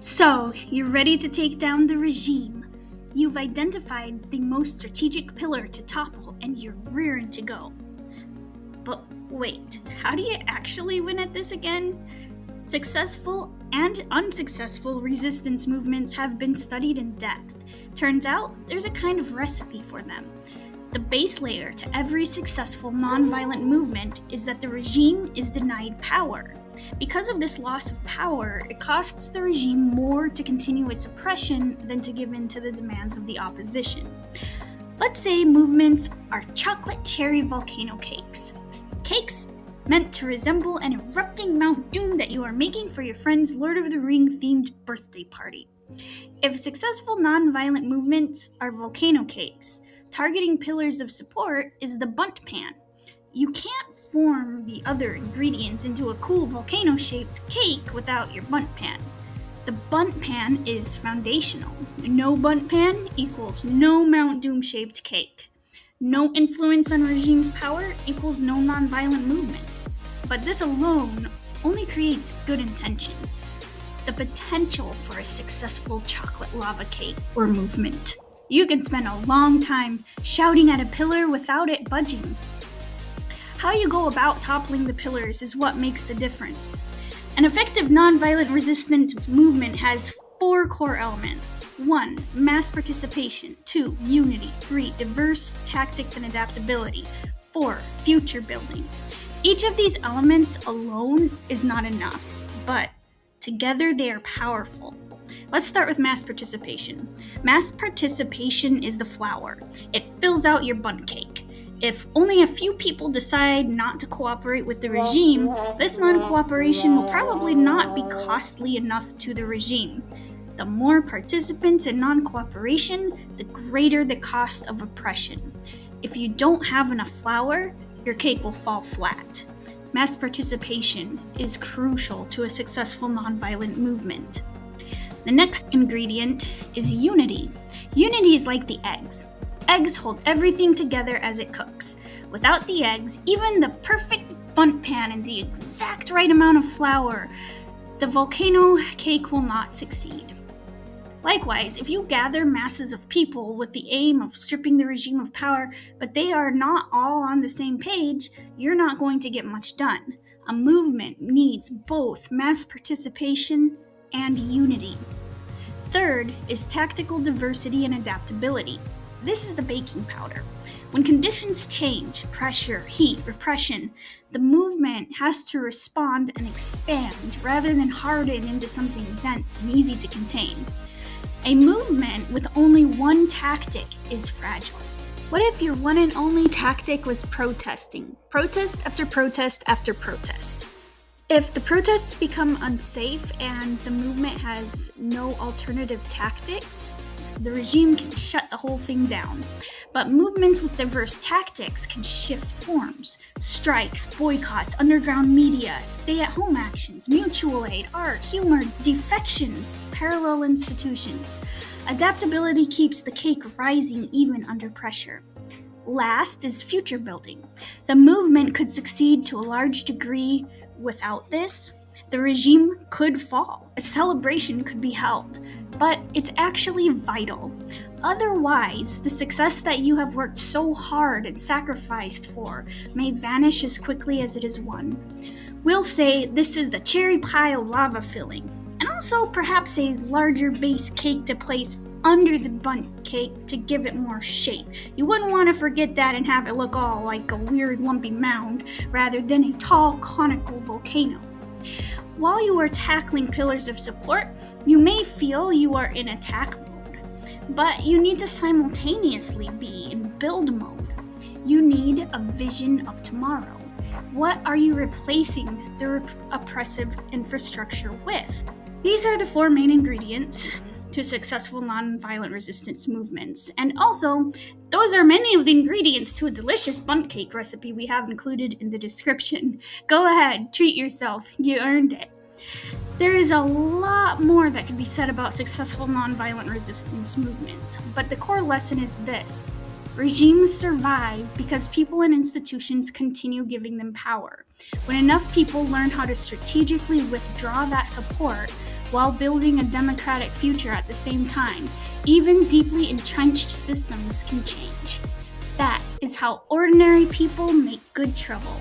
So, you're ready to take down the regime. You've identified the most strategic pillar to topple, and you're rearing to go. But wait, how do you actually win at this again? Successful and unsuccessful resistance movements have been studied in depth. Turns out, there's a kind of recipe for them. The base layer to every successful nonviolent movement is that the regime is denied power. Because of this loss of power, it costs the regime more to continue its oppression than to give in to the demands of the opposition. Let's say movements are chocolate cherry volcano cakes. Cakes meant to resemble an erupting Mount Doom that you are making for your friend's Lord of the Ring themed birthday party. If successful nonviolent movements are volcano cakes, targeting pillars of support is the BUNDT pan. You can't form the other ingredients into a cool volcano-shaped cake without your BUNDT pan. The BUNDT pan is foundational. No BUNDT pan equals no Mount Doom-shaped cake. No influence on regime's power equals no nonviolent movement. But this alone only creates good intentions. The potential for a successful chocolate lava cake or movement. You can spend a long time shouting at a pillar without it budging. How you go about toppling the pillars is what makes the difference. An effective nonviolent resistance movement has 4 core elements. 1. Mass participation. 2. Unity. 3. Diverse tactics and adaptability. 4. Future building. Each of these elements alone is not enough, but together they are powerful. Let's start with mass participation. Mass participation is the flour. It fills out your BUNDT cake. If only a few people decide not to cooperate with the regime, this non-cooperation will probably not be costly enough to the regime. The more participants in non-cooperation, the greater the cost of oppression. If you don't have enough flour, your cake will fall flat. Mass participation is crucial to a successful nonviolent movement. The next ingredient is unity. Unity is like the eggs. Eggs hold everything together as it cooks. Without the eggs, even the perfect BUNDT pan and the exact right amount of flour, the volcano cake will not succeed. Likewise, if you gather masses of people with the aim of stripping the regime of power, but they are not all on the same page, you're not going to get much done. A movement needs both mass participation and unity. Third is tactical diversity and adaptability. This is the baking powder. When conditions change, pressure, heat, repression, the movement has to respond and expand rather than harden into something dense and easy to contain. A movement with only one tactic is fragile. What if your one and only tactic was protesting? Protest after protest after protest. If the protests become unsafe and the movement has no alternative tactics, the regime can shut the whole thing down. But movements with diverse tactics can shift forms. Strikes, boycotts, underground media, stay-at-home actions, mutual aid, art, humor, defections, parallel institutions. Adaptability keeps the cake rising even under pressure. Last is future building. The movement could succeed to a large degree without this. The regime could fall. A celebration could be held, but it's actually vital. Otherwise, the success that you have worked so hard and sacrificed for may vanish as quickly as it is won. We'll say this is the cherry pile lava filling, and also perhaps a larger base cake to place under the BUNDT cake to give it more shape. You wouldn't want to forget that and have it look all like a weird lumpy mound rather than a tall conical volcano. While you are tackling pillars of support, you may feel you are in attack mode, but you need to simultaneously be in build mode. You need a vision of tomorrow. What are you replacing the oppressive infrastructure with? These are the 4 main ingredients to successful nonviolent resistance movements, and also, those are many of the ingredients to a delicious BUNDT cake recipe we have included in the description. Go ahead, treat yourself, you earned it. There is a lot more that can be said about successful nonviolent resistance movements, but the core lesson is this. Regimes survive because people and institutions continue giving them power. When enough people learn how to strategically withdraw that support, while building a democratic future at the same time. Even deeply entrenched systems can change. That is how ordinary people make good trouble.